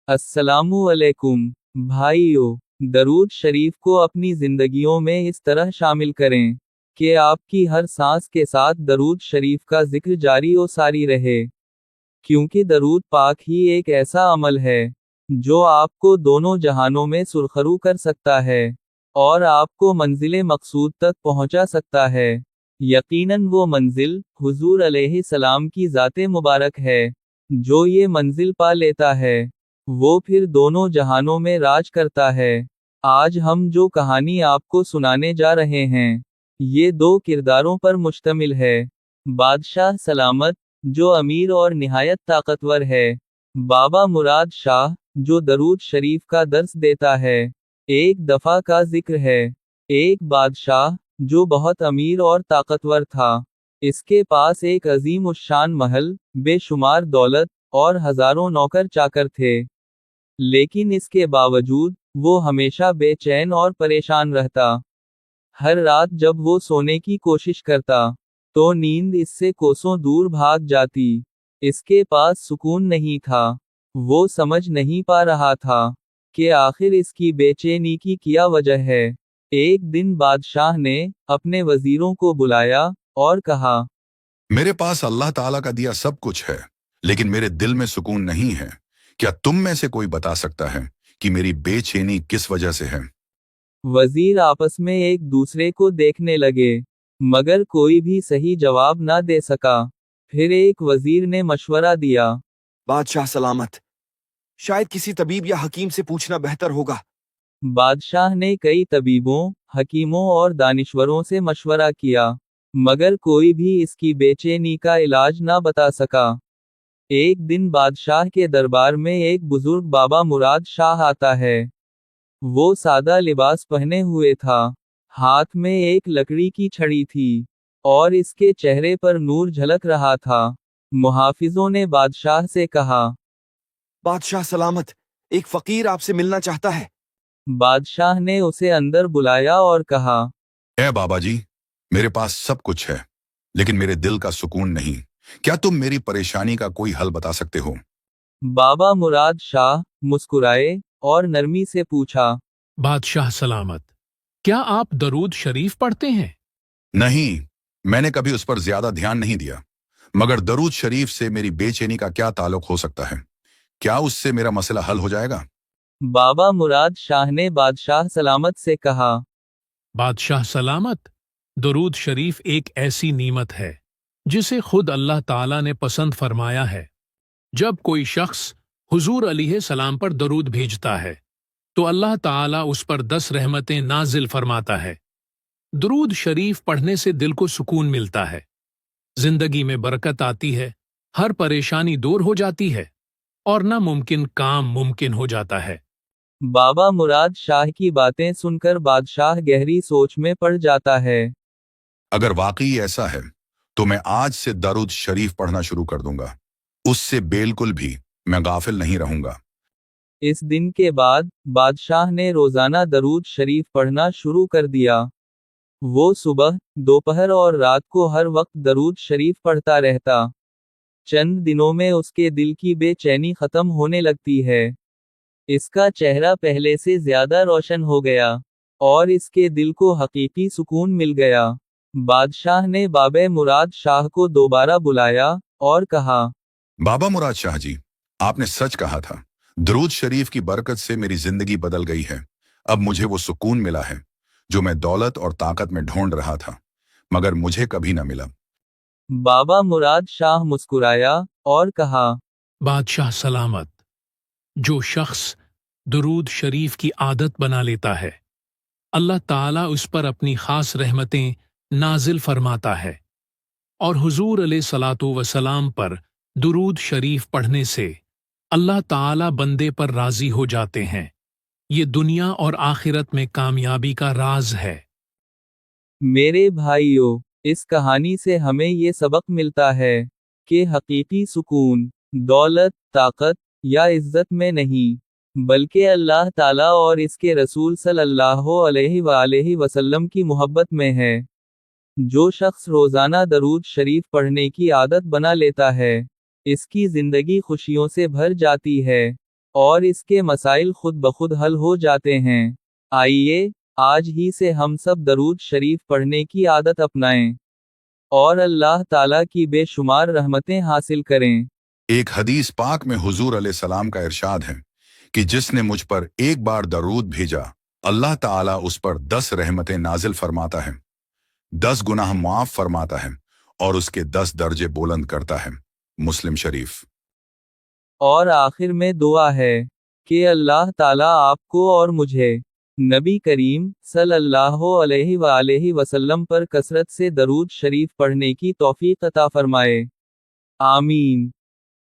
अस्सलामु अलैकुम भाइयों, दरूद शरीफ को अपनी जिंदगियों में इस तरह शामिल करें कि आपकी हर सांस के साथ दरूद शरीफ का जिक्र जारी और सारी रहे, क्योंकि दरूद पाक ही एक ऐसा अमल है जो आपको दोनों जहानों में सुरखरू कर सकता है और आपको मंजिल मकसूद तक पहुंचा सकता है। यकीनन वो मंजिल हुजूर अलैहिस्सलाम की ज़ाते मुबारक है। जो ये मंजिल पा लेता है वो फिर दोनों जहानों में राज करता है। आज हम जो कहानी आपको सुनाने जा रहे हैं ये दो किरदारों पर मुश्तमिल है। बादशाह सलामत, जो अमीर और निहायत ताकतवर है, बाबा मुराद शाह, जो दरूद शरीफ का दर्स देता है। एक दफा का जिक्र है, एक बादशाह जो बहुत अमीर और ताकतवर था। इसके पास एक अजीम उश्शान महल, बेशुमार दौलत और हजारों नौकर चाकर थे। लेकिन इसके बावजूद वो हमेशा बेचैन और परेशान रहता। हर रात जब वो सोने की कोशिश करता तो नींद इससे कोसों दूर भाग जाती। इसके पास सुकून नहीं था। वो समझ नहीं पा रहा था कि आखिर इसकी बेचैनी की क्या वजह है। एक दिन बादशाह ने अपने वजीरों को बुलाया और कहा, मेरे पास अल्लाह ताला का दिया सब कुछ है, लेकिन मेरे दिल में सुकून नहीं है। क्या तुम में से कोई बता सकता है कि मेरी बेचैनी किस वजह से है? वजीर आपस में एक दूसरे को देखने लगे, मगर कोई भी सही जवाब ना दे सका। फिर एक वजीर ने मशवरा दिया, बादशाह सलामत, शायद किसी तबीब या हकीम से पूछना बेहतर होगा। बादशाह ने कई तबीबों, हकीमों और दानिश्वरों से मशवरा किया, मगर कोई भी इसकी बेचैनी का इलाज ना बता सका। एक दिन बादशाह के दरबार में एक बुजुर्ग बाबा मुराद शाह आता है। वो सादा लिबास पहने हुए था, हाथ में एक लकड़ी की छड़ी थी और इसके चेहरे पर नूर झलक रहा था। मुहाफिजों ने बादशाह से कहा, बादशाह सलामत, एक फकीर आपसे मिलना चाहता है। बादशाह ने उसे अंदर बुलाया और कहा, ए बाबा जी, मेरे पास सब कुछ है, लेकिन मेरे दिल का सुकून नहीं। क्या तुम मेरी परेशानी का कोई हल बता सकते हो? बाबा मुराद शाह मुस्कुराए और नरमी से पूछा, बादशाह सलामत, क्या आप दरूद शरीफ पढ़ते हैं? नहीं, मैंने कभी उस पर ज्यादा ध्यान नहीं दिया। मगर दरूद शरीफ से मेरी बेचैनी का क्या ताल्लुक हो सकता है? क्या उससे मेरा मसला हल हो जाएगा? बाबा मुराद शाह ने बादशाह सलामत से कहा, बादशाह सलामत, दरूद शरीफ एक ऐसी नीमत है जिसे खुद अल्लाह ताला ने पसंद फरमाया है। जब कोई शख्स हुजूर अलैहिस्सलाम पर दरूद भेजता है तो अल्लाह ताला उस पर 10 रहमतें नाजिल फरमाता है। दरूद शरीफ पढ़ने से दिल को सुकून मिलता है, जिंदगी में बरकत आती है, हर परेशानी दूर हो जाती है और नामुमकिन काम मुमकिन हो जाता है। बाबा मुराद शाह की बातें सुनकर बादशाह गहरी सोच में पड़ जाता है। अगर वाकई ऐसा है तो मैं आज से दरूद शरीफ पढ़ना शुरू कर दूंगा। उससे बिल्कुल भी मैं गाफिल नहीं रहूंगा। इस दिन के बाद बादशाह ने रोजाना दरूद शरीफ पढ़ना शुरू कर दिया। वो सुबह, दोपहर और रात को हर वक्त दरूद शरीफ पढ़ता रहता। चंद दिनों में उसके दिल की बेचैनी खत्म होने लगती है। इसका चेहरा पहले से ज्यादा रोशन हो गया और इसके दिल को हकीकी सुकून मिल गया। बादशाह ने बाबे मुराद शाह को दोबारा बुलाया और कहा, बाबा मुराद शाह जी, आपने सच कहा था। दरूद शरीफ की बरकत से मेरी जिंदगी बदल गई है। अब मुझे वो सुकून मिला है जो मैं दौलत और ताकत में ढूंढ रहा था, मगर मुझे कभी न मिला। बाबा मुराद शाह मुस्कुराया और कहा, बादशाह सलामत, जो शख्स दरूद शरीफ की आदत बना लेता है, अल्लाह ताला उस पर अपनी खास रहमतें नाजिल फरमाता है और हुजूर अलैहिस्सलातु वसलाम पर दुरूद शरीफ पढ़ने से अल्लाह ताला बंदे पर राजी हो जाते हैं। ये दुनिया और आखिरत में कामयाबी का राज है। मेरे भाइयों, इस कहानी से हमें ये सबक मिलता है कि हकीकी सुकून दौलत, ताकत या इज्जत में नहीं, बल्कि अल्लाह ताला और इसके रसूल सल्लल्लाहु अलैहि वसल्लम की मोहब्बत में है। जो शख्स रोजाना दरूद शरीफ पढ़ने की आदत बना लेता है, इसकी जिंदगी खुशियों से भर जाती है اور اس کے مسائل خود بخود حل ہو جاتے ہیں۔ آئیے آج ہی سے ہم سب درود شریف پڑھنے کی عادت اپنائیں اور اللہ تعالیٰ کی بے شمار رحمتیں حاصل کریں۔ ایک حدیث پاک میں حضور علیہ السلام کا ارشاد ہے کہ جس نے مجھ پر ایک بار درود بھیجا اللہ تعالیٰ اس پر 10 رحمتیں نازل فرماتا ہے، 10 گناہ معاف فرماتا ہے اور اس کے 10 درجے بلند کرتا ہے۔ مسلم شریف۔ اور آخر میں دعا ہے کہ اللہ تعالیٰ آپ کو اور مجھے نبی کریم صلی اللہ علیہ وآلہ وسلم پر کثرت سے درود شریف پڑھنے کی توفیق عطا فرمائے۔ آمین۔